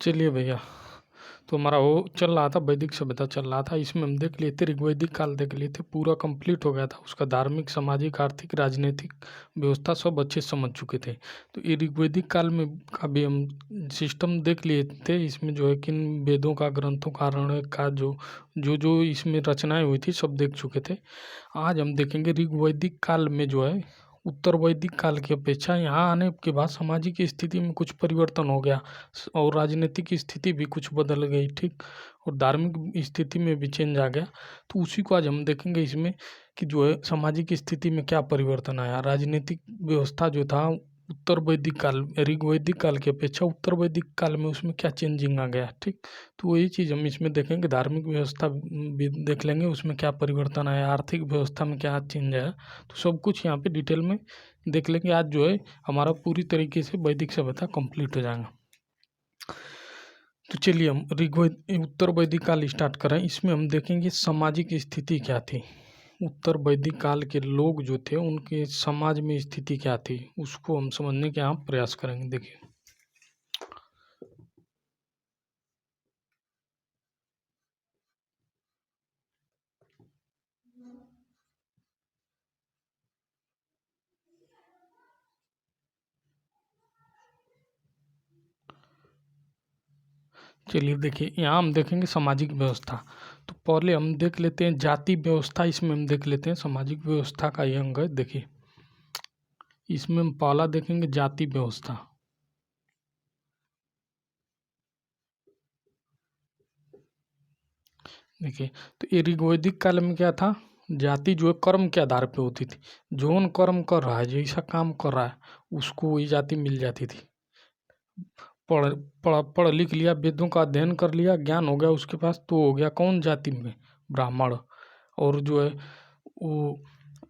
चलिए भैया, तो हमारा वो चल रहा था, वैदिक सभ्यता चल रहा था। इसमें हम देख लिए थे, ऋग्वैदिक काल देख लिए थे, पूरा कंप्लीट हो गया था। उसका धार्मिक, सामाजिक, आर्थिक, राजनीतिक व्यवस्था सब अच्छे से समझ चुके थे। तो ये ऋग्वैदिक काल में का भी हम सिस्टम देख लिए थे। इसमें जो है किन वेदों का, ग्रंथों का, आरण्यक का जो इसमें रचनाएं हुई थी सब देख चुके थे। आज हम देखेंगे ऋग्वैदिक काल में जो है उत्तर वैदिक काल की अपेक्षा यहाँ आने के बाद सामाजिक स्थिति में कुछ परिवर्तन हो गया और राजनीतिक स्थिति भी कुछ बदल गई, ठीक, और धार्मिक स्थिति में भी चेंज आ गया। तो उसी को आज हम देखेंगे इसमें कि जो है सामाजिक स्थिति में क्या परिवर्तन आया, राजनीतिक व्यवस्था जो था उत्तर वैदिक काल, ऋग्वैदिक काल की अपेक्षा उत्तर वैदिक काल में उसमें क्या चेंजिंग आ गया, ठीक। तो वही चीज़ हम इसमें देखेंगे। धार्मिक व्यवस्था भी देख लेंगे, उसमें क्या परिवर्तन आया, आर्थिक व्यवस्था में क्या चेंज आया, तो सब कुछ यहाँ पे डिटेल में देख लेंगे। आज जो है हमारा पूरी तरीके से वैदिक सभ्यता कंप्लीट हो जाएगा। तो चलिए हम उत्तर वैदिक काल स्टार्ट करें। इसमें हम देखेंगे सामाजिक स्थिति क्या थी। उत्तर वैदिक काल के लोग जो थे उनके समाज में स्थिति क्या थी, उसको हम समझने के यहाँ प्रयास करेंगे। देखिए, चलिए देखिए, यहाँ हम देखेंगे सामाजिक व्यवस्था। तो पहले हम देख लेते हैं जाति व्यवस्था। इसमें हम देख लेते हैं सामाजिक व्यवस्था का ये अंग है। देखिए, इसमें हम पहला देखेंगे जाति व्यवस्था। देखिए, तो ये ऋग्वैदिक काल में क्या था, जाति जो है कर्म के आधार पे होती थी। जौन कर्म कर रहा है, जैसा काम कर रहा है, उसको वही जाति मिल जाती थी। पढ़ पढ़ लिख लिया, वेदों का अध्ययन कर लिया, ज्ञान हो गया उसके पास, तो हो गया कौन जाति में, ब्राह्मण। और जो है वो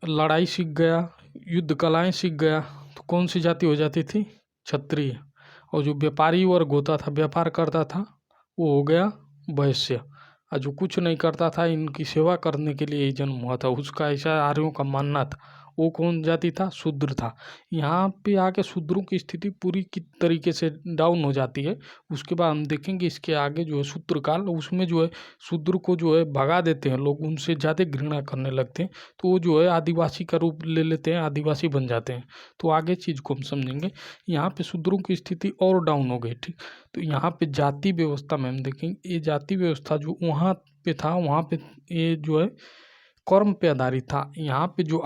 लड़ाई सीख गया, युद्ध कलाएं सीख गया, तो कौन सी जाति हो जाती थी, क्षत्रिय। और जो व्यापारी वर्ग होता था, व्यापार करता था, वो हो गया वैश्य। और जो कुछ नहीं करता था, इनकी सेवा करने के लिए ही जन्म हुआ था, उसका ऐसा आर्यों का मानना था, वो कौन जाति था, शूद्र था। यहाँ पे आके शूद्रों की स्थिति पूरी की तरीके से डाउन हो जाती है। उसके बाद हम देखेंगे इसके आगे जो है शूद्र काल, उसमें जो है शूद्र को जो है भगा देते हैं लोग, उनसे ज़्यादा घृणा करने लगते हैं। तो वो जो है आदिवासी का रूप ले लेते हैं, आदिवासी बन जाते हैं। तो आगे चीज़ को हम समझेंगे। यहाँ पे शूद्रों की स्थिति और डाउन हो गई, ठीक। तो यहाँ पे जाति व्यवस्था में हम देखेंगे, ये जाति व्यवस्था जो वहाँ पे था, वहाँ पे ये जो है कर्म पे आधारित था। यहाँ पे जो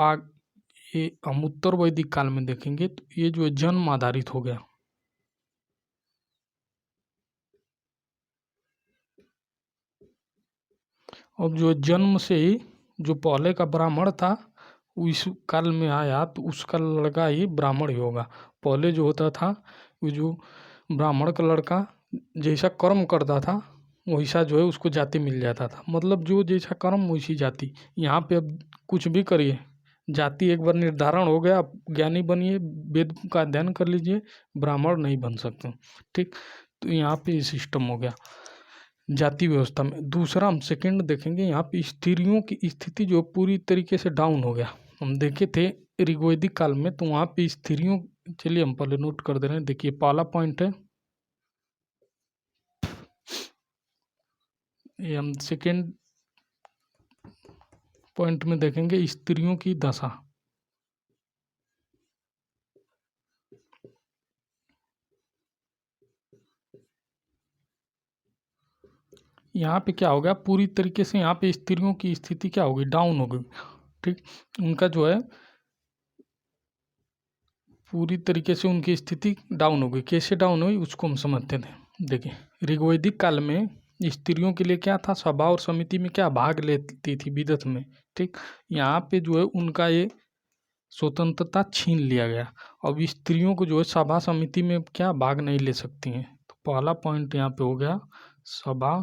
ये हम उत्तर वैदिक काल में देखेंगे तो ये जो है जन्म आधारित हो गया। अब जो जन्म से ही जो पहले का ब्राह्मण था, वो इस काल में आया तो उसका लड़का ही ब्राह्मण ही होगा। पहले जो होता था, वो जो ब्राह्मण का लड़का जैसा कर्म करता था, वैसा जो है उसको जाति मिल जाता था। मतलब जो जैसा कर्म वैसी जाति। यहाँ पे अब कुछ भी करिए, जाति एक बार निर्धारण हो गया, आप ज्ञानी बनिए, वेद का अध्ययन कर लीजिए, ब्राह्मण नहीं बन सकते, ठीक। तो यहाँ पे ये सिस्टम हो गया जाति व्यवस्था में। दूसरा हम सेकंड देखेंगे, यहाँ पे स्त्रियों की स्थिति जो पूरी तरीके से डाउन हो गया। हम देखे थे ऋग्वैदिक काल में, तो वहाँ पे स्त्रियों, चलिए हम पहले नोट कर दे रहे हैं। देखिए, पहला पॉइंट है, ये हम सेकंड पॉइंट में देखेंगे स्त्रियों की दशा। यहाँ पे क्या हो गया, पूरी तरीके से यहाँ पे स्त्रियों की स्थिति क्या हो गई, डाउन हो गई, ठीक। उनका जो है पूरी तरीके से उनकी स्थिति डाउन हो गई। कैसे डाउन हुई उसको हम समझते थे। देखिए, ऋग्वैदिक काल में स्त्रियों के लिए क्या था, सभा और समिति में क्या भाग लेती थी, विदत में, ठीक। यहाँ पे जो है उनका ये स्वतंत्रता छीन लिया गया। अब स्त्रियों को जो है सभा समिति में क्या भाग नहीं ले सकती हैं। तो पहला पॉइंट यहाँ पे हो गया, सभा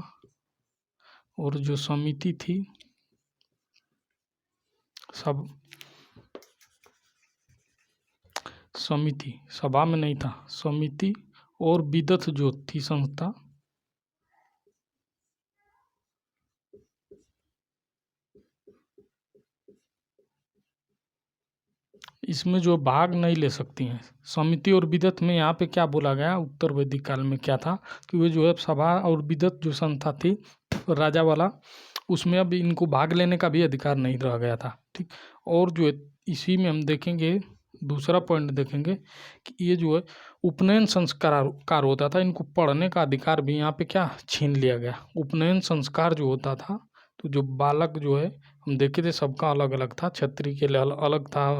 और जो समिति थी, सब समिति, सभा में नहीं था, समिति और विदत जो थी संस्था, इसमें जो भाग नहीं ले सकती हैं। समिति और विदत में यहाँ पे क्या बोला गया, उत्तर वैदिक काल में क्या था कि वे जो है सभा और विदत जो संस्था थी राजा वाला, उसमें अब इनको भाग लेने का भी अधिकार नहीं रह गया था। ठीक, और जो है इसी में हम देखेंगे दूसरा पॉइंट देखेंगे कि ये जो है उपनयन संस्कार होता था, इनको पढ़ने का अधिकार भी यहाँ पे क्या छीन लिया गया। उपनयन संस्कार जो होता था, तो जो बालक जो है हम देखे थे सबका अलग अलग था, क्षत्रिय के लिए अलग था,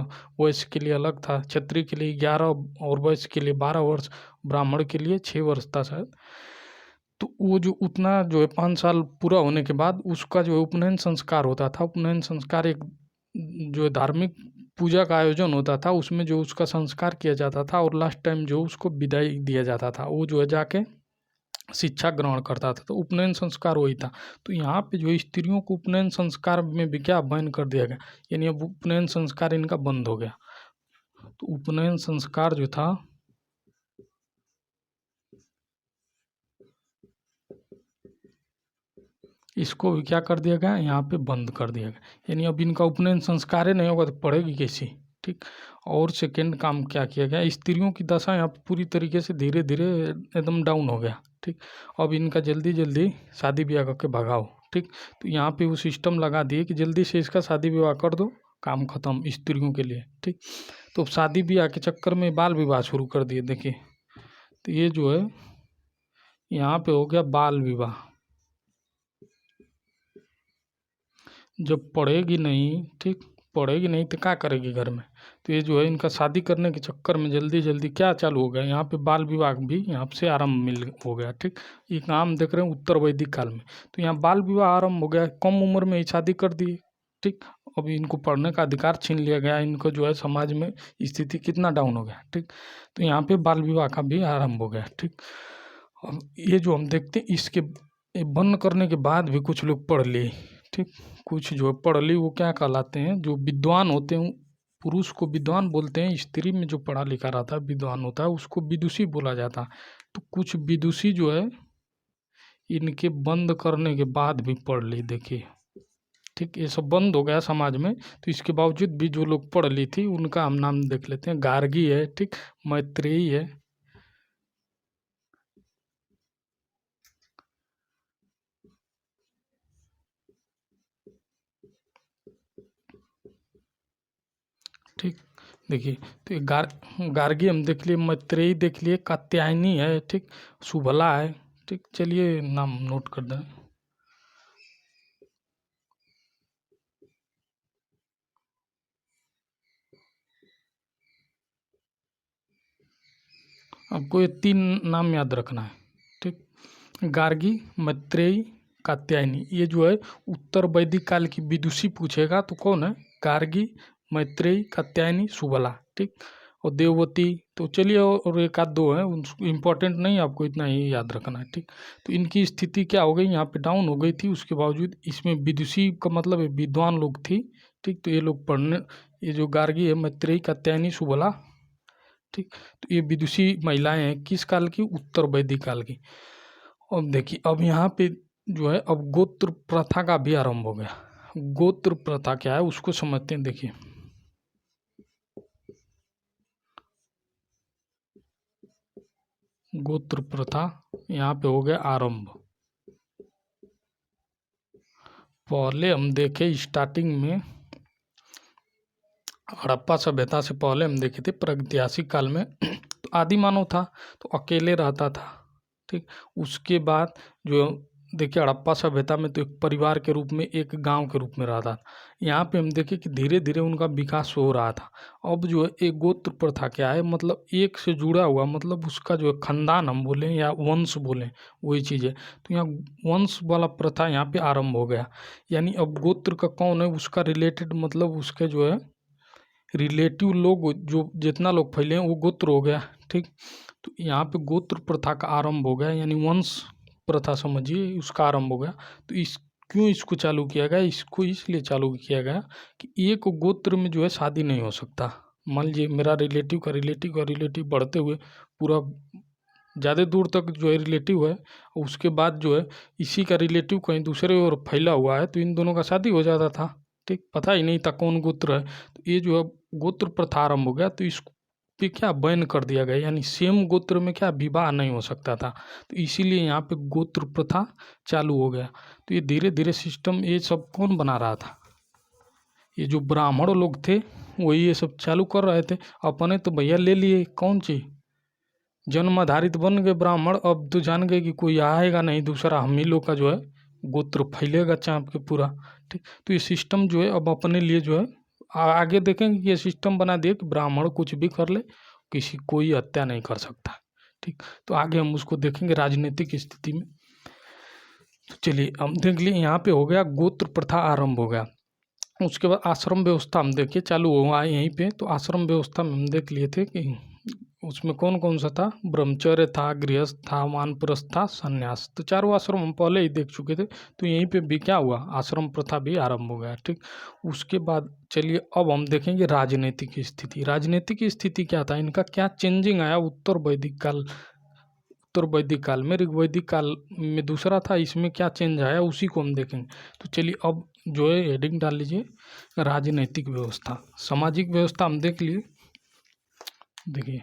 वैश्य के लिए अलग था, क्षत्रिय के लिए 11 और वैश्य के लिए 12 वर्ष, ब्राह्मण के लिए 6 वर्ष था शायद। तो वो जो उतना जो है 5 साल पूरा होने के बाद उसका जो है उपनयन संस्कार होता था। उपनयन संस्कार एक जो है धार्मिक पूजा का आयोजन होता था, उसमें जो उसका संस्कार किया जाता था और लास्ट टाइम जो उसको विदाई दिया जाता था, वो जो है जाके शिक्षा ग्रहण करता था। तो उपनयन संस्कार वही था। तो यहाँ पे जो स्त्रियों को उपनयन संस्कार में भी क्या बैन कर दिया गया, यानी अब उपनयन संस्कार इनका बंद हो गया। तो उपनयन संस्कार जो था इसको भी क्या कर दिया गया, यहाँ पे बंद कर दिया गया। यानी अब इनका उपनयन संस्कार ही नहीं होगा तो पढ़ेगी कैसी। ठीक, और सेकेंड काम क्या किया गया, स्त्रियों की दशा यहाँ पे पूरी तरीके से धीरे धीरे एकदम डाउन हो गया। ठीक, अब इनका जल्दी जल्दी शादी ब्याह करके भगाओ। ठीक, तो यहाँ पे वो सिस्टम लगा दिए कि जल्दी से इसका शादी विवाह कर दो, काम खत्म स्त्रियों के लिए। ठीक, तो शादी ब्याह के चक्कर में बाल विवाह शुरू कर दिए। देखिए, तो ये जो है यहाँ पे हो गया बाल विवाह। जब पढ़ेगी नहीं, ठीक, पढ़ेगी नहीं तो क्या करेगी घर में, तो ये जो है इनका शादी करने के चक्कर में जल्दी जल्दी क्या चालू हो गया, यहाँ पे बाल विवाह भी यहाँ से आरंभ मिल हो गया। ठीक, ये काम देख रहे हैं उत्तर वैदिक काल में, तो यहाँ बाल विवाह आरंभ हो गया, कम उम्र में ही शादी कर दिए। ठीक, अब इनको पढ़ने का अधिकार छीन लिया गया, इनको जो है समाज में स्थिति कितना डाउन हो गया। ठीक, तो यहाँ पे बाल विवाह का भी आरंभ हो गया। ठीक, अब ये जो हम देखते हैं इसके बंद करने के बाद भी कुछ लोग पढ़ लिए। ठीक, कुछ जो पढ़ ली वो क्या कहलाते हैं, जो विद्वान होते हैं, पुरुष को विद्वान बोलते हैं, स्त्री में जो पढ़ा लिखा रहता है विद्वान होता है उसको विदुषी बोला जाता है। तो कुछ विदुषी जो है इनके बंद करने के बाद भी पढ़ ली। देखिए, ठीक, ये सब बंद हो गया समाज में, तो इसके बावजूद भी जो लोग पढ़ ली थी उनका हम नाम देख लेते हैं। गार्गी है, ठीक, मैत्रेयी है, ठीक, देखिए, तो ये गार्गी हम देख लिए, मैत्रेयी देख लिए, कात्यायनी है, ठीक, सुबला है। ठीक, चलिए नाम नोट कर दें। आपको ये 3 नाम याद रखना है। ठीक, गार्गी, मैत्रेयी, कात्यायनी, ये जो है उत्तर वैदिक काल की विदुषी पूछेगा तो कौन है, गार्गी, मैत्रेयी, कात्यायनी, सुबला। ठीक, और देववती, तो चलिए और एक आध दो है, इम्पोर्टेंट नहीं, आपको इतना ही याद रखना है। ठीक, तो इनकी स्थिति क्या हो गई, यहाँ पे डाउन हो गई थी, उसके बावजूद इसमें विदुषी का मतलब विद्वान लोग थी। ठीक, तो ये लोग पढ़ने, ये जो गार्गी है, मैत्रेयी, कात्यायनी, सुबला, ठीक, तो ये विदुषी महिलाएं हैं किस काल की, उत्तर वैदिक काल की। अब देखिए, अब यहाँ पे जो है अब गोत्र प्रथा का भी आरंभ हो गया। गोत्र प्रथा क्या है उसको समझते हैं। देखिए, गोत्र प्रथा यहाँ पे हो गया आरंभ। पहले हम देखे स्टार्टिंग में हड़प्पा सभ्यता से पहले हम देखे थे प्रागैतिहासिक काल में तो आदि मानव था, तो अकेले रहता था। ठीक, उसके बाद जो देखिए हड़प्पा सभ्यता में तो एक परिवार के रूप में, एक गांव के रूप में रहता था। यहाँ पे हम देखें कि धीरे धीरे उनका विकास हो रहा था। अब जो है एक गोत्र प्रथा क्या है, मतलब एक से जुड़ा हुआ, मतलब उसका जो है खानदान हम बोलें या वंश बोलें, वही चीज़ है। तो यहाँ वंश वाला प्रथा यहाँ पे आरंभ हो गया। यानी अब गोत्र का कौन है, उसका रिलेटेड मतलब उसके जो है रिलेटिव लोग, जो जितना लोग फैले हैं वो गोत्र हो गया। ठीक, तो यहाँ पे गोत्र प्रथा का आरंभ हो गया, यानी वंश प्रथा समझिए उसका आरंभ हो गया। तो क्यों इसको चालू किया गया, इसको इसलिए चालू किया गया कि एक गोत्र में जो है शादी नहीं हो सकता। मान लीजिए मेरा रिलेटिव का रिलेटिव बढ़ते हुए पूरा ज़्यादा दूर तक जो है रिलेटिव है, उसके बाद जो है इसी का रिलेटिव कहीं दूसरे और फैला हुआ है, तो इन दोनों का शादी हो जाता था। ठीक, पता ही नहीं था कौन गोत्र है। तो ये जो है गोत्र प्रथा आरंभ हो गया तो इस पे क्या बैन कर दिया गया, यानी सेम गोत्र में क्या विवाह नहीं हो सकता था, तो इसीलिए यहाँ पे गोत्र प्रथा चालू हो गया। तो ये धीरे धीरे सिस्टम ये सब कौन बना रहा था, ये जो ब्राह्मण लोग थे वही ये सब चालू कर रहे थे। अपने तो भैया ले लिए कौन चीज, जन्म आधारित बन गए ब्राह्मण। अब तो जान गए कि कोई आएगा नहीं दूसरा, हम ही लोग का जो है गोत्र फैलेगा चाँप के पूरा। ठीक, तो ये सिस्टम जो है अब अपने लिए जो है आगे देखेंगे कि ये सिस्टम बना दिए कि ब्राह्मण कुछ भी कर ले, किसी कोई हत्या नहीं कर सकता। ठीक, तो आगे हम उसको देखेंगे राजनीतिक स्थिति में। तो चलिए हम देख लिए, यहाँ पे हो गया गोत्र प्रथा आरंभ हो गया। उसके बाद आश्रम व्यवस्था हम देखिए चालू हुआ यहीं पे। तो आश्रम व्यवस्था में हम देख लिए थे कि उसमें कौन कौन सा था, ब्रह्मचर्य था, गृहस्थ था, वानप्रस्थ था, संन्यास। तो चारों आश्रम हम पहले ही देख चुके थे। तो यहीं पे भी क्या हुआ, आश्रम प्रथा भी आरंभ हो गया। ठीक, उसके बाद चलिए अब हम देखेंगे राजनीतिक स्थिति। राजनीतिक स्थिति क्या था, इनका क्या चेंजिंग आया उत्तर वैदिक काल, उत्तर वैदिक काल में। ऋग्वैदिक काल में दूसरा था, इसमें क्या चेंज आया उसी को हम देखेंगे। तो चलिए अब जो है हेडिंग डाल लीजिए राजनीतिक व्यवस्था। सामाजिक व्यवस्था हम देख लिए, देखिए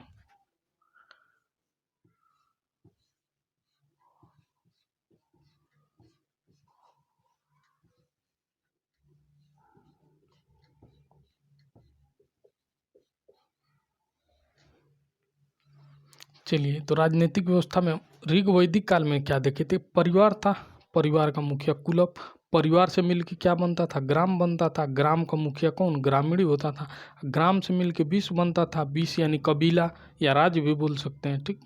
चलिए तो राजनीतिक व्यवस्था में ऋग वैदिक काल में क्या देखे थे, परिवार था, परिवार का मुखिया कुलप, परिवार से मिलके क्या बनता था, ग्राम बनता था, ग्राम का मुखिया कौन, ग्रामीण होता था, ग्राम से मिलके विश्व बनता था, विश्व यानी कबीला या राज्य भी बोल सकते हैं, ठीक,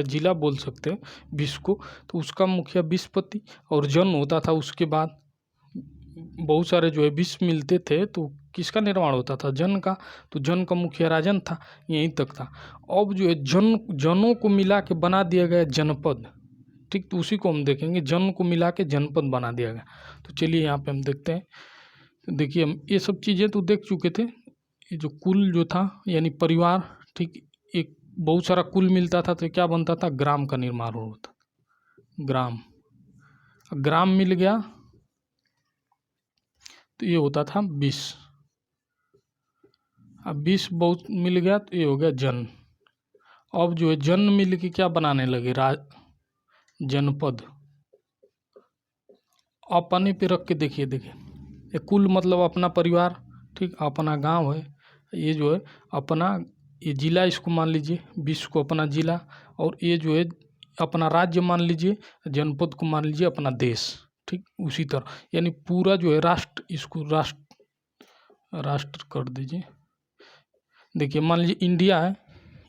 जिला बोल सकते हैं विश्व को, तो उसका मुखिया विश्वपति, और जन्म होता था उसके बाद बहुत सारे जो है विश्व मिलते थे तो किसका निर्माण होता था, जन का, तो जन का मुखिया राजन था, यहीं तक था। अब जो है जनों को मिला के बना दिया गया जनपद। ठीक, तो उसी को हम देखेंगे, जन को मिला के जनपद बना दिया गया। तो चलिए यहाँ पे हम देखते हैं। तो देखिए हम ये सब चीज़ें तो देख चुके थे, ये जो कुल जो था यानी परिवार, ठीक, एक बहुत सारा कुल मिलता था तो क्या बनता था, ग्राम का निर्माण होता, ग्राम, ग्राम मिल गया तो ये होता था विश्व, अब विश्व बहुत मिल गया तो ये हो गया जन। अब जो है जन मिल के क्या बनाने लगे, जनपद। अपने पे रख के देखिए, देखिए ये कुल मतलब अपना परिवार, ठीक, अपना गांव है, ये जो है अपना, ये जिला इसको मान लीजिए, विश्व को अपना जिला, और ये जो है अपना राज्य मान लीजिए, जनपद को मान लीजिए अपना देश। ठीक, उसी तरह यानी पूरा जो है राष्ट्र, इसको राष्ट्र कर दीजिए। देखिए मान लीजिए इंडिया है,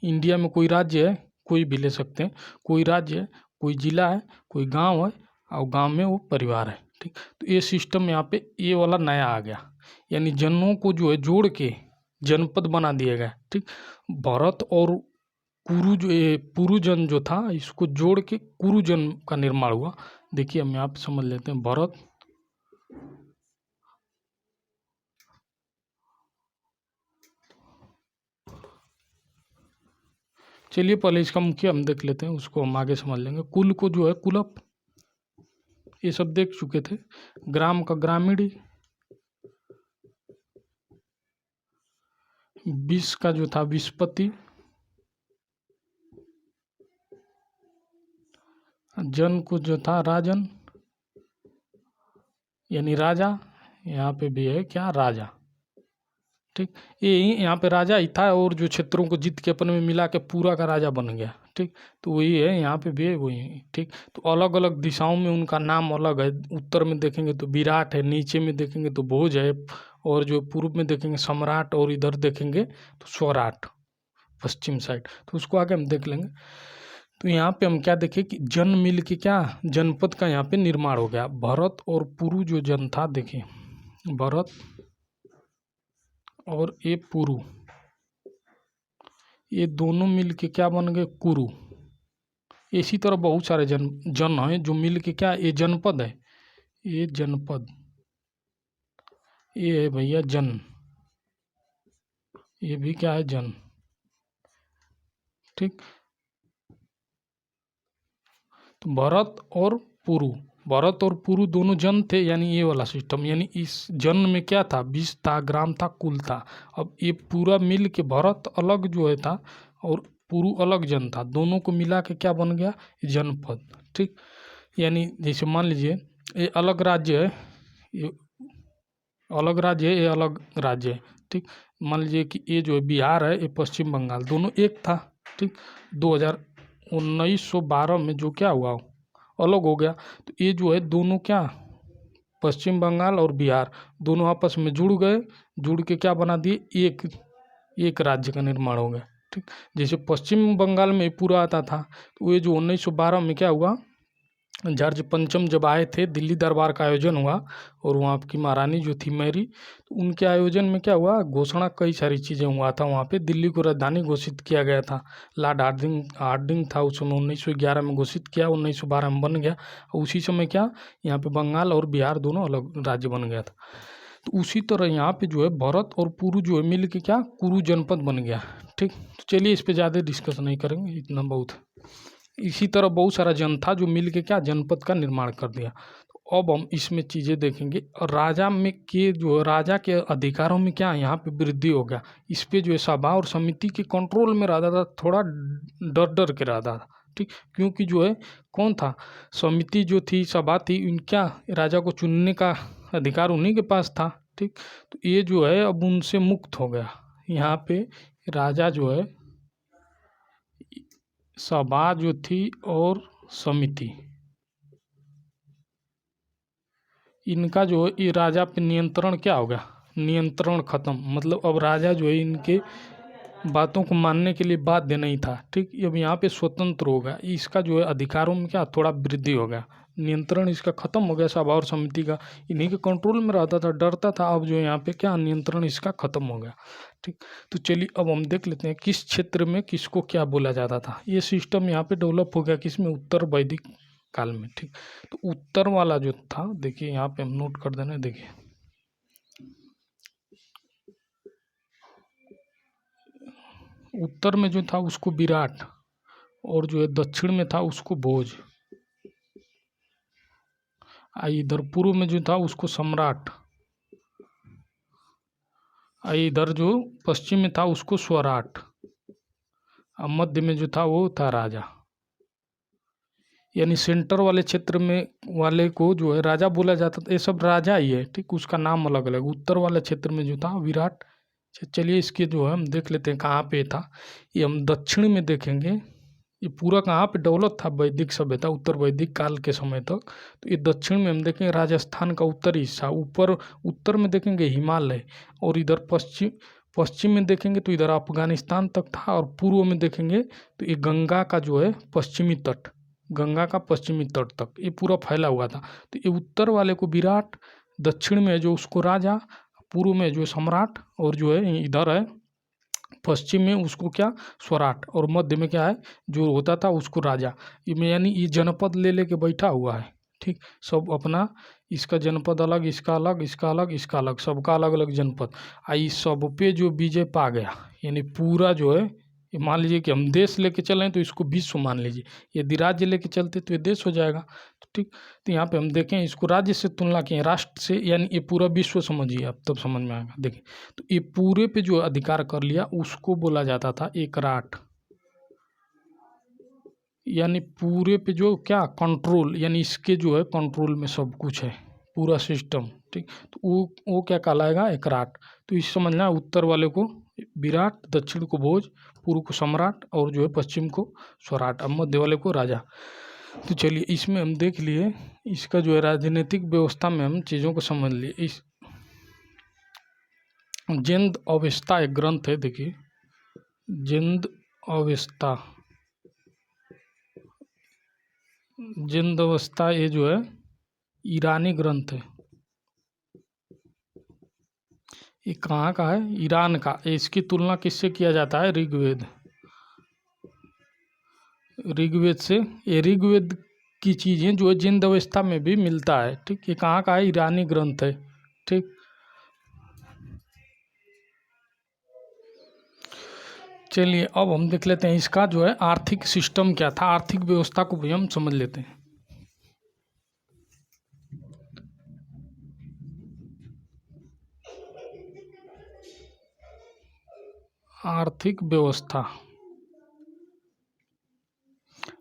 इंडिया में कोई राज्य है, कोई भी ले सकते हैं, कोई राज्य है, कोई जिला है, कोई गांव है, और गांव में वो परिवार है। ठीक, तो ये सिस्टम यहाँ पे ये वाला नया आ गया, यानी जनों को जो है जोड़ के जनपद बना दिया गया। ठीक, भरत और कुरु जो ये पुरुजन जो था इसको जोड़ के कुरुजन का निर्माण हुआ। देखिए हम यहाँ पे समझ लेते हैं, भरत, चलिए पहले इसका मुखिया हम देख लेते हैं, उसको हम आगे समझ लेंगे। कुल को जो है कुलप, ये सब देख चुके थे, ग्राम का ग्रामीणी, विश्व का जो था विश्वपति, जन को जो था राजन यानी राजा, यहाँ पे भी है क्या, राजा। ठीक, ये यहाँ पे राजा ही था, और जो क्षेत्रों को जीत के अपन में मिला के पूरा का राजा बन गया। ठीक, तो वही है, यहाँ पे भी है वही है। ठीक, तो अलग अलग दिशाओं में उनका नाम अलग है, उत्तर में देखेंगे तो विराट है, नीचे में देखेंगे तो भोज है, और जो पूर्व में देखेंगे सम्राट, और इधर देखेंगे तो स्वराट पश्चिम साइड, तो उसको आगे हम देख लेंगे। तो यहाँ पे हम क्या देखें कि जन मिल के क्या जनपद का यहाँ पे निर्माण हो गया। भरत और पुरु जो जन था, देखिए भरत और ये पुरु, ये दोनों मिल के क्या बन गए, कुरु। इसी तरह बहुत सारे जन हैं जो मिल के क्या, ये जनपद है, ये जनपद, ये है भैया जन, ये भी क्या है, जन। ठीक, तो भरत और पुरु भरत और पुरु दोनों जन थे, यानी ये वाला सिस्टम, यानी इस जन में क्या था, विष था, ग्राम था, कुल था। अब ये पूरा मिल के भरत अलग जो है था और पुरु अलग जन था, दोनों को मिला के क्या बन गया, जनपद। ठीक, यानी जैसे मान लीजिए ये अलग राज्य है, ये अलग राज्य है, ये अलग राज्य है। ठीक, मान लीजिए कि ये जो है बिहार है, ये पश्चिम बंगाल, दोनों एक था। ठीक, 1912 में जो क्या हुआ अलग हो गया, तो ये जो है दोनों क्या, पश्चिम बंगाल और बिहार दोनों आपस में जुड़ गए, जुड़ के क्या बना दिए, एक राज्य का निर्माण हो गया। ठीक, जैसे पश्चिम बंगाल में पूरा आता था, तो ये जो 1912 में क्या हुआ, जॉर्ज पंचम जब आए थे, दिल्ली दरबार का आयोजन हुआ और वहाँ की महारानी जो थी मैरी, तो उनके आयोजन में क्या हुआ, घोषणा कई सारी चीज़ें हुआ था। वहाँ पे दिल्ली को राजधानी घोषित किया गया था, लॉर्ड हार्डिंग था उस समय, 1911 में घोषित किया, 1912 में बन गया। उसी समय क्या, यहाँ पे बंगाल और बिहार दोनों अलग राज्य बन गया था। तो उसी तरह यहाँ पे जो है भरत और पुरु जो है मिल के क्या, कुरु जनपद बन गया। ठीक, तो चलिए इस पर ज़्यादा डिस्कस नहीं करेंगे, इतना बहुत है। इसी तरह बहुत सारा जन था जो मिल के क्या, जनपद का निर्माण कर दिया। तो अब हम इसमें चीज़ें देखेंगे, और राजा में के जो राजा के अधिकारों में क्या यहाँ पे वृद्धि हो गया। इस पे जो है सभा और समिति के कंट्रोल में रहता था, थोड़ा डर डर के रहता था। ठीक, क्योंकि जो है कौन था, समिति जो थी, सभा थी, क्या राजा को चुनने का अधिकार उन्हीं के पास था। ठीक, तो ये जो है अब उनसे मुक्त हो गया। यहाँ पे राजा जो है, सभा जो थी और समिति, इनका जो है ये राजा पे नियंत्रण क्या हो गया, नियंत्रण खत्म। मतलब अब राजा जो है इनके बातों को मानने के लिए बाध्य नहीं था। ठीक, अब यहाँ पे स्वतंत्र हो गया, इसका जो है अधिकारों में क्या थोड़ा वृद्धि हो गया, नियंत्रण इसका खत्म हो गया, सभा और समिति का इन्हीं के कंट्रोल में रहता था, डरता था। अब जो यहाँ पे क्या, नियंत्रण इसका खत्म हो गया। ठीक, तो चलिए अब हम देख लेते हैं किस क्षेत्र में किसको क्या बोला जाता था। ये सिस्टम यहाँ पे डेवलप हो गया किसमें, उत्तर वैदिक काल में। ठीक, तो उत्तर वाला जो था, देखिए यहाँ पे हम नोट कर देना, देखिए उत्तर में जो था उसको विराट, और जो है दक्षिण में था उसको भोज, इधर पूर्व में जो था उसको सम्राट, इधर जो पश्चिम में था उसको स्वराट, और मध्य में जो था वो था राजा। यानी सेंटर वाले क्षेत्र में वाले को जो है राजा बोला जाता था, ये सब राजा ही है। ठीक, उसका नाम अलग अलग। उत्तर वाले क्षेत्र में जो था विराट। चलिए इसके जो है हम देख लेते हैं कहाँ पे था। ये हम दक्षिण में देखेंगे, ये पूरा कहाँ पे डेवलप था, वैदिक सभ्यता, उत्तर वैदिक काल के समय तक। तो ये दक्षिण में हम देखेंगे राजस्थान का उत्तरी हिस्सा, ऊपर उत्तर में देखेंगे हिमालय, और इधर पश्चिम में देखेंगे तो इधर अफगानिस्तान तक था, और पूर्व में देखेंगे तो ये गंगा का जो है पश्चिमी तट, गंगा का पश्चिमी तट तक ये पूरा फैला हुआ था। तो ये उत्तर वाले को विराट, दक्षिण में जो उसको राजा, पूर्व में जो सम्राट, और जो है इधर है पश्चिम में उसको क्या, स्वराट, और मध्य में क्या है जो होता था उसको राजा। यानी ये जनपद ले लेके बैठा हुआ है। ठीक, सब अपना, इसका जनपद अलग, इसका अलग, इसका अलग, इसका अलग, सबका अलग अलग जनपद। इस सब पे जो विजय पा गया, यानी पूरा जो है, मान लीजिए कि हम देश लेके चलें तो इसको विश्व मान लीजिए, यदि राज्य लेके चलते तो ये देश हो जाएगा। तो ठीक, तो यहाँ पे हम देखें इसको राज्य से तुलना किए, राष्ट्र से, यानी ये पूरा विश्व समझिए आप, तब समझ में आएगा। देखें तो ये पूरे पे जो अधिकार कर लिया उसको बोला जाता था एक राट, यानी पूरे पे जो क्या कंट्रोल, यानी इसके जो है कंट्रोल में सब कुछ है, पूरा सिस्टम। ठीक, तो वो क्या कहलाएगा, एक राट। तो इस समझना, उत्तर वाले को विराट, दक्षिण को भोज, पूर्व को सम्राट, और जो है पश्चिम को स्वराट, अब मध्य वाले को राजा। तो चलिए इसमें हम देख लिए, इसका जो है राजनीतिक व्यवस्था में हम चीज़ों को समझ लिए। इस जिंद अवस्था एक ग्रंथ है, देखिए जिंद अवस्था, जिंद अवस्था ये जो है ईरानी ग्रंथ है। ये कहाँ का है, ईरान का। इसकी तुलना किससे किया जाता है, ऋग्वेद, ऋग्वेद से। ये ऋग्वेद की चीज़ें जो है जिंद अवस्था में भी मिलता है। ठीक, ये कहाँ का है, ईरानी ग्रंथ है। ठीक, चलिए अब हम देख लेते हैं इसका जो है आर्थिक सिस्टम क्या था, आर्थिक व्यवस्था को भी हम समझ लेते हैं। आर्थिक व्यवस्था।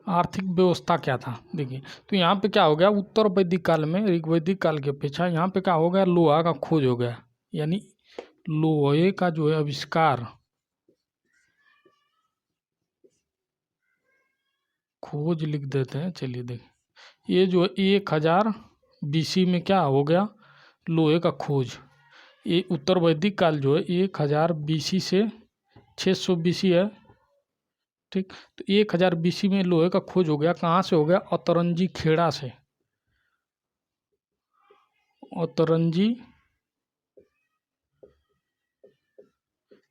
आर्थिक व्यवस्था क्या था देखिए, तो यहाँ पे क्या हो गया, उत्तर वैदिक काल में ऋग्वैदिक काल की अपेक्षा यहाँ पे क्या हो गया, लोहा का खोज हो गया, यानी लोहे का जो है आविष्कार, खोज लिख देते हैं। चलिए देखिए, ये जो है 1000 BC में क्या हो गया, लोहे का खोज। ये उत्तर वैदिक काल जो है 1000 BC से 600 BC है, ठीक। तो 1000 BC में लोहे का खोज हो गया, कहाँ से हो गया, अतरंजी खेड़ा से। अतरंजी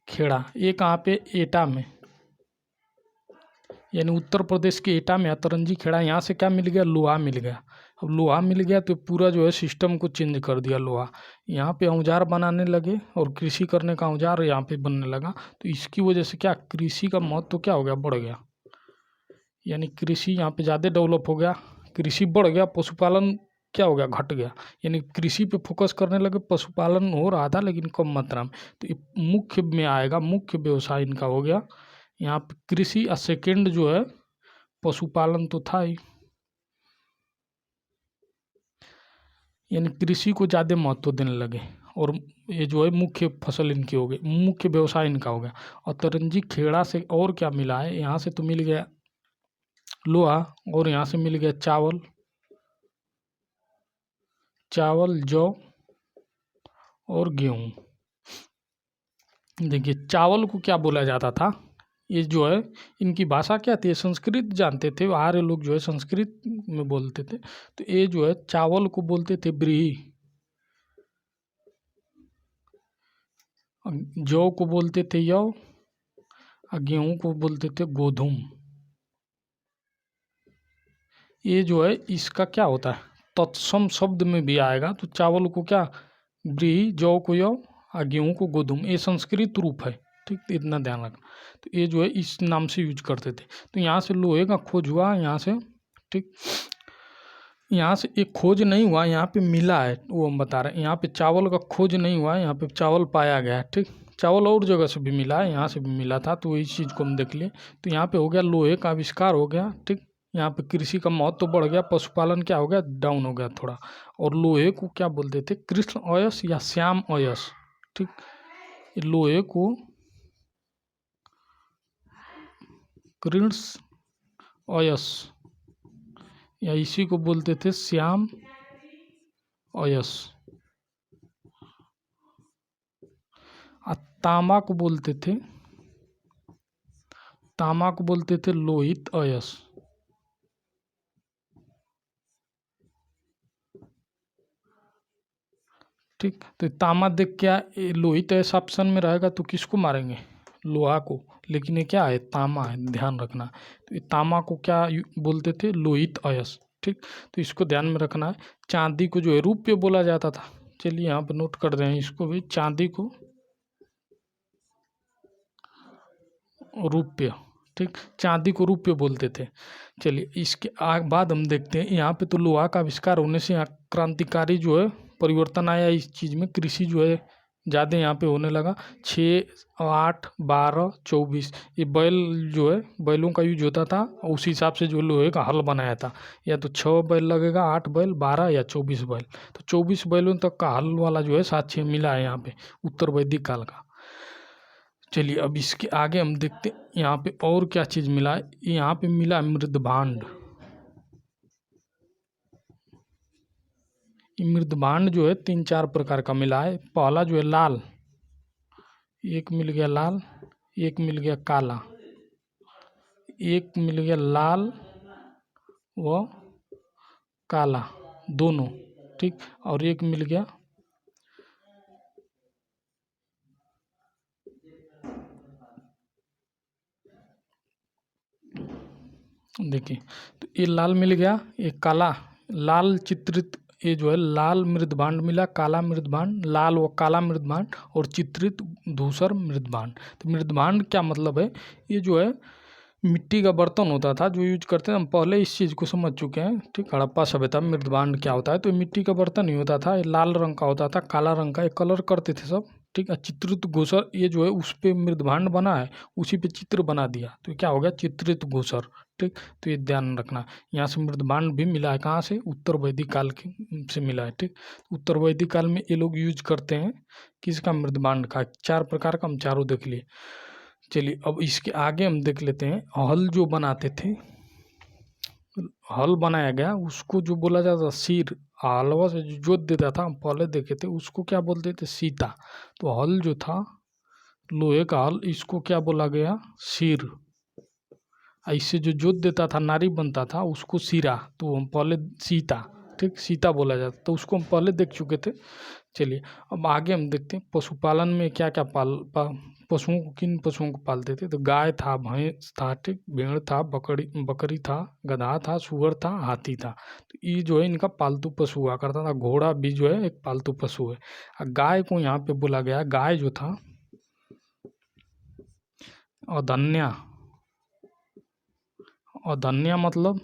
खेड़ा, ये कहाँ पे, एटा में, यानी उत्तर प्रदेश के एटा में अतरंजी खेड़ा। यहाँ से क्या मिल गया, लोहा मिल गया। अब लोहा मिल गया तो पूरा जो है सिस्टम को चेंज कर दिया लोहा। यहाँ पे औजार बनाने लगे और कृषि करने का औजार यहाँ पे बनने लगा। तो इसकी वजह से क्या, कृषि का महत्व तो क्या हो गया, बढ़ गया, यानी कृषि यहाँ पे ज़्यादा डेवलप हो गया, कृषि बढ़ गया, पशुपालन क्या हो गया, घट गया, यानी कृषि पे फोकस करने लगे। पशुपालन हो रहा था लेकिन कम मात्रा में। तो ये मुख्य में आएगा, मुख्य व्यवसाय इनका हो गया यहाँ पे कृषि, और सेकेंड जो है पशुपालन तो था ही, यानी कृषि को ज़्यादा महत्व देने लगे। और ये जो है मुख्य फसल इनकी हो गई, मुख्य व्यवसाय इनका हो गया। और तरंजी खेड़ा से और क्या मिला है, यहाँ से तो मिल गया लोहा, और यहाँ से मिल गया चावल, जौ और गेहूँ। देखिए चावल को क्या बोला जाता था, ये जो है इनकी भाषा क्या थी, संस्कृत जानते थे, आर्य लोग जो है संस्कृत में बोलते थे। तो ये जो है चावल को बोलते थे ब्रीही, जौ को बोलते थे यौ, और गेहूँ को बोलते थे गोधूम। ये जो है इसका क्या होता है, तत्सम शब्द में भी आएगा। तो चावल को क्या ब्रीही, जौ को यौ, और गेहूँ को गोधूम, ये संस्कृत रूप है, ठीक, इतना ध्यान रखना। तो ये जो है इस नाम से यूज करते थे। तो यहाँ से लोहे का खोज हुआ, यहाँ से, ठीक। यहाँ से एक खोज नहीं हुआ, यहाँ पे मिला है, वो हम बता रहे हैं। यहाँ पे चावल का खोज नहीं हुआ है, यहाँ पे चावल पाया गया है, ठीक। चावल और जगह से भी मिला है, यहाँ से भी मिला था, तो इस चीज़ को हम देख लिए। तो यहाँ पे हो गया लोहे का आविष्कार हो गया, ठीक। यहाँ पे कृषि का महत्व तो बढ़ गया, पशुपालन क्या हो गया, डाउन हो गया थोड़ा। और लोहे को क्या बोलते थे, कृष्ण अयस या श्याम अयस, ठीक। लोहे को कृष्ण अयस या इसी को बोलते थे श्याम अयस। तांबा को बोलते थे, लोहित अयस, ठीक। तो तांबा देख क्या, लोहित अयस ऑप्शन में रहेगा तो किसको मारेंगे, लोहा को, लेकिन ये क्या है, तांबा है, ध्यान रखना। तो ये तांबा को क्या बोलते थे, लोहित अयस, ठीक। तो इसको ध्यान में रखना है। चांदी को जो है रुपये बोला जाता था, चलिए यहाँ पर नोट कर रहे हैं इसको भी, चांदी को रुपये, ठीक, चांदी को रुपये बोलते थे। चलिए इसके बाद हम देखते हैं, यहाँ पे तो लोहा का आविष्कार होने से यहाँ क्रांतिकारी जो है परिवर्तन आया इस चीज़ में, कृषि जो है ज़्यादा यहाँ पे होने लगा। 6, 8, 12, 24 ये बैल जो है, बैलों का यूज होता था, उसी हिसाब से जो लोहे का हल बनाया था, या तो 6 बैल लगेगा, 8 बैल, 12 या 24 बैल। तो 24 बैलों तक का हल वाला जो है साक्ष्य मिला है यहाँ पे उत्तर वैदिक काल का। चलिए अब इसके आगे हम देखते हैं यहाँ पे और क्या चीज़ मिला है। यहाँ पे मिला मृदभांड। मृदभांड जो है 3-4 प्रकार का मिला है। पहला जो है लाल, एक मिल गया लाल, एक मिल गया काला, एक मिल गया लाल व काला दोनों, ठीक। और एक मिल गया, देखिए तो ये लाल मिल गया, ये काला, लाल चित्रित, ये जो है लाल मृदभांड मिला, काला मृदभांड, लाल व काला मृदभांड और चित्रित धूसर मृदभांड। तो मृदभांड क्या मतलब है, ये जो है मिट्टी का बर्तन होता था जो यूज करते हैं, हम पहले इस चीज़ को समझ चुके हैं, ठीक। हड़प्पा सभ्यता मृदभांड क्या होता है, तो मिट्टी का बर्तन ही होता था, ये लाल रंग का होता था, काला रंग का, ये कलर करते थे सब, ठीक है। चित्रित घोषर ये जो है उस पे मृदभांड बना है, उसी पे चित्र बना दिया तो ये क्या हो गया, चित्रित घोषर। ठीक, तो ये ध्यान रखना। यहाँ से मृदभांड भी मिला है, कहाँ से, उत्तर वैदिक काल के से मिला है। ठीक, उत्तर वैदिक काल में ये लोग यूज करते हैं किसका, मृदभांड का। 4 प्रकार का हम चारों देख लिए। चलिए अब इसके आगे हम देख लेते हैं, हल जो बनाते थे, हल बनाया गया उसको जो बोला जाता सिर, हलवा से जो जोत देता था, हम पहले देखे थे, उसको क्या बोलते थे, सीता। तो हल जो था लोहे का हल, इसको क्या बोला गया, सिर। इससे जो जोत देता था, नारी बनता था, उसको सिरा, तो हम पहले सीता, ठीक, सीता बोला जाता, तो उसको हम पहले देख चुके थे। चलिए अब आगे हम देखते हैं पशुपालन में क्या क्या पशुओं को, किन पशुओं को पालते थे। तो गाय था, भैंस था, ठीक, भेड़ था, बकरी था, गधा था, सुअर था, हाथी था। तो ये जो है इनका पालतू पशु हुआ करता था। घोड़ा भी जो है एक पालतू पशु है। गाय को यहाँ पे बोला गया, गाय जो था अधन्या, अधन्या मतलब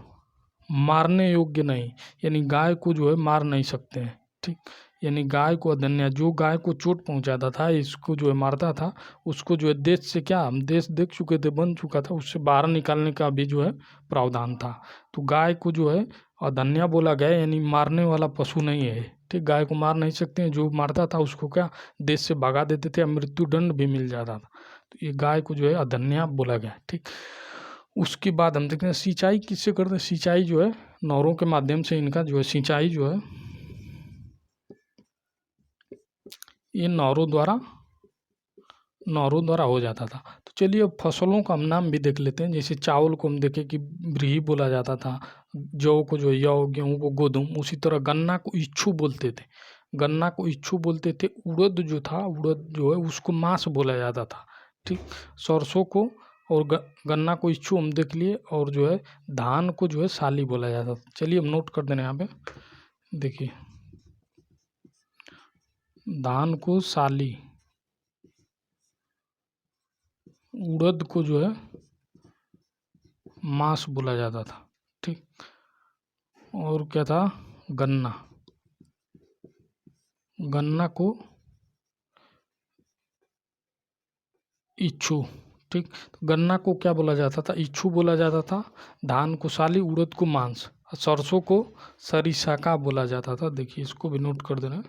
मारने योग्य नहीं, यानी गाय को जो है मार नहीं सकते हैं। ठीक, यानी गाय को अधन्या, जो गाय को चोट पहुंचाता था, इसको जो है मारता था, उसको जो है देश से, क्या हम देश देख चुके थे, बन चुका था, उससे बाहर निकालने का भी जो है प्रावधान था। तो गाय को जो है अधन्या बोला गया, यानी मारने वाला पशु नहीं है। ठीक, गाय को मार नहीं सकते हैं, जो मारता था उसको क्या देश से भगा देते थे, मृत्यु दंड भी मिल जाता था। तो ये गाय को जो है अधन्या बोला गया। ठीक, उसके बाद हम देखते हैं सिंचाई किससे करते हैं। सिंचाई जो है नहरों के माध्यम से, इनका जो है सिंचाई जो है ये नहरों द्वारा हो जाता था। तो चलिए अब फसलों का हम नाम भी देख लेते हैं। जैसे चावल को हम देखें कि व्रीहि बोला जाता था, जौ को जो यौ, गेहूँ को गोधूम, उसी तरह गन्ना को इच्छू बोलते थे, गन्ना को इच्छू बोलते थे। उड़द जो था, उड़द जो है उसको मांस बोला जाता था। ठीक, सरसों को और गन्ना को इच्छू हम देख लिए, और जो है धान को जो है साली बोला जाता था। चलिए हम नोट कर देना यहाँ पे, देखिए धान को साली, उड़द को जो है मांस बोला जाता था। ठीक, और क्या था, गन्ना, गन्ना को इच्छू। ठीक, तो गन्ना को क्या बोला जाता था, इच्छू बोला जाता था। धान को साली, उड़द को मांस, सरसों को सरिसाका बोला जाता था। देखिए इसको भी नोट कर देना,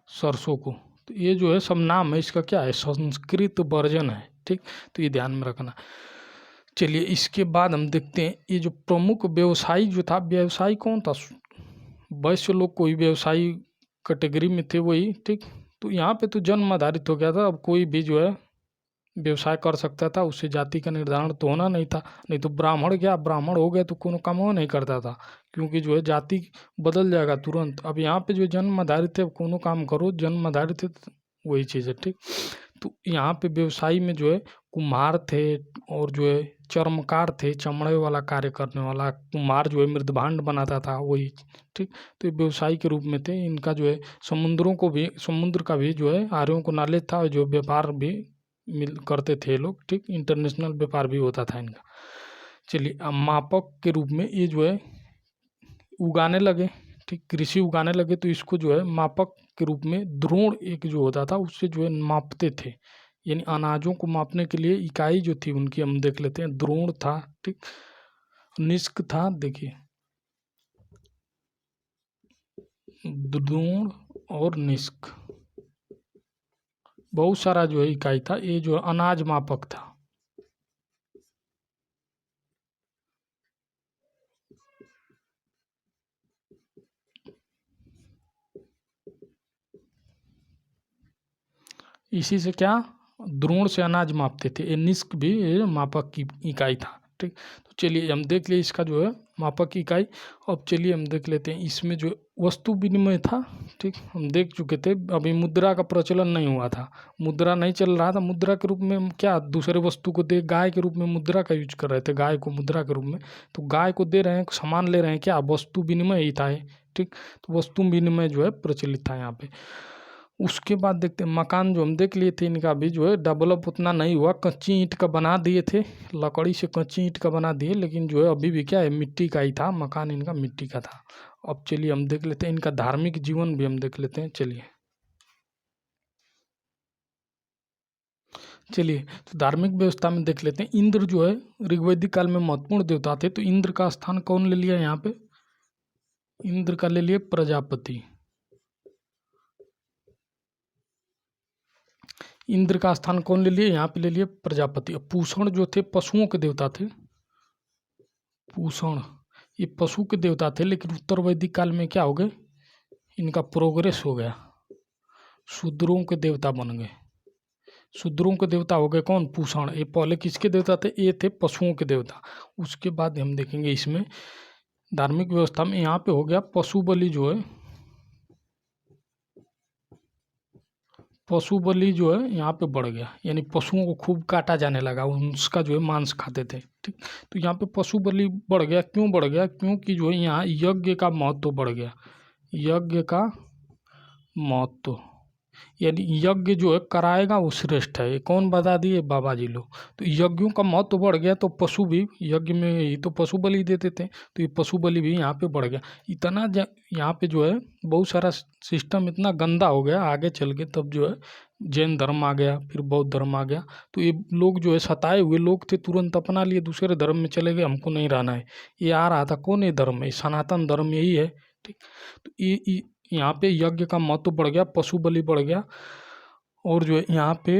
सरसों को। तो ये जो है सब नाम है, इसका क्या है, संस्कृत वर्जन है। ठीक, तो ये ध्यान में रखना। चलिए इसके बाद हम देखते हैं ये जो प्रमुख व्यवसायी जो था, व्यवसायी कौन था, वैश्य लोग कोई व्यवसायी कैटेगरी में थे वही। ठीक, तो यहाँ पे तो जन्म आधारित हो गया था, अब कोई भी जो है व्यवसाय कर सकता था, उससे जाति का निर्धारण तो होना नहीं था। नहीं तो ब्राह्मण, क्या ब्राह्मण हो गया तो कोनो काम वो नहीं करता था, क्योंकि जो है जाति बदल जाएगा तुरंत। अब यहाँ पे जो जन्म आधारित है, कोनो काम करो जन्म आधारित है, तो वही चीज़ है। ठीक, तो यहाँ पे व्यवसायी में जो है कुम्हार थे, और जो है चर्मकार थे, चमड़े वाला कार्य करने वाला। कुम्हार जो है मृदभांड बनाता था, वही। ठीक, तो ये व्यवसायी के रूप में थे। इनका जो है समुद्र का भी जो है आर्यों को नॉलेज था, जो व्यापार भी मिल करते थे लोग। ठीक, इंटरनेशनल व्यापार भी होता था इनका। चलिए अब मापक के रूप में ये जो है उगाने लगे। ठीक, कृषि उगाने लगे, तो इसको जो है मापक के रूप में द्रोण एक जो होता था, उससे जो है मापते थे। यानी अनाजों को मापने के लिए इकाई जो थी उनकी हम देख लेते हैं। द्रोण था, ठीक, निष्क था, देखिए द्रोण और निष्क, बहुत सारा जो है इकाई था। ये जो अनाज मापक था। इसी से क्या, द्रोण से अनाज मापते थे। ये निष्क भी ये मापक की इकाई था। ठीक, तो चलिए हम देख लिए इसका जो है मापक की इकाई। अब चलिए हम देख लेते हैं इसमें जो वस्तु विनिमय था। ठीक, हम देख चुके थे, अभी मुद्रा का प्रचलन नहीं हुआ था, मुद्रा नहीं चल रहा था। मुद्रा के रूप में हम क्या दूसरे वस्तु को दे, गाय के रूप में मुद्रा का यूज कर रहे थे, गाय को मुद्रा के रूप में। तो गाय को दे रहे हैं, सामान ले रहे हैं, क्या वस्तु विनिमय ही था। ठीक, तो वस्तु विनिमय जो है प्रचलित था यहाँ पे। उसके बाद देखते हैं मकान जो हम देख लिए थे, इनका भी जो है डेवलप उतना नहीं हुआ, कच्ची ईंट का बना दिए थे, लकड़ी से कच्ची ईंट का बना दिए, लेकिन जो है अभी भी क्या है, मिट्टी का ही था मकान, इनका मिट्टी का था। अब चलिए हम देख लेते हैं इनका धार्मिक जीवन भी हम देख लेते हैं। चलिए तो धार्मिक व्यवस्था में देख लेते हैं। इंद्र जो है ऋग्वैदिक काल में महत्वपूर्ण देवता थे, तो इंद्र का स्थान कौन ले लिया यहाँ पे, इंद्र का ले लिए प्रजापति। इंद्र का स्थान कौन ले लिए, यहाँ पे ले लिए प्रजापति। अब पूषण जो थे पशुओं के देवता थे, पूषण ये पशु के देवता थे, लेकिन उत्तर वैदिक काल में क्या हो गए, इनका प्रोग्रेस हो गया, शूद्रों के देवता बन गए। शूद्रों के देवता हो गए कौन, पूषण। ये पहले किसके देवता थे, ये थे पशुओं के देवता। उसके बाद हम देखेंगे इसमें धार्मिक व्यवस्था में यहाँ पे हो गया पशु बलि जो है, पशु बलि जो है यहाँ पे बढ़ गया, यानी पशुओं को खूब काटा जाने लगा, उसका जो है मांस खाते थे। ठीक, तो यहाँ पे पशु बलि बढ़ गया। क्यों बढ़ गया, क्योंकि जो है यहाँ यज्ञ का महत्व बढ़ गया, यज्ञ का महत्व, यानी यज्ञ जो है कराएगा वो श्रेष्ठ है। ये कौन बता दिए, बाबा जी लोग। तो यज्ञों का महत्व बढ़ गया, तो पशु भी यज्ञ में ही तो पशु बलि देते थे, तो ये पशु बलि भी यहाँ पे बढ़ गया। इतना यहाँ पे जो है बहुत सारा सिस्टम इतना गंदा हो गया, आगे चल के तब जो है जैन धर्म आ गया, फिर बौद्ध धर्म आ गया। तो ये लोग जो है सताए हुए लोग थे, तुरंत अपना लिए दूसरे धर्म में चले गए, हमको नहीं रहना है। ये आ रहा था कौन, ये धर्म है, सनातन धर्म यही है। ठीक, तो ये यहाँ पे यज्ञ का महत्व बढ़ गया, पशु बलि बढ़ गया, और जो है यहाँ पे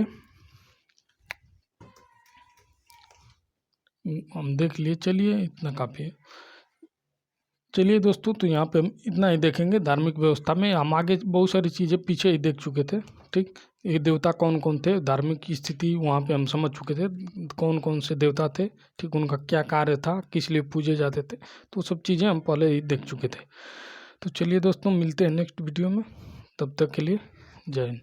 हम देख लिए। चलिए इतना काफ़ी है। चलिए दोस्तों, तो यहाँ पे हम इतना ही देखेंगे धार्मिक व्यवस्था में। हम आगे बहुत सारी चीज़ें पीछे ही देख चुके थे। ठीक, ये देवता कौन कौन थे, धार्मिक की स्थिति वहाँ पे हम समझ चुके थे, कौन कौन से देवता थे, ठीक, उनका क्या कार्य था, किस लिए पूजे जाते थे, तो सब चीज़ें हम पहले ही देख चुके थे। तो चलिए दोस्तों, मिलते हैं नेक्स्ट वीडियो में, तब तक के लिए जय हिंद।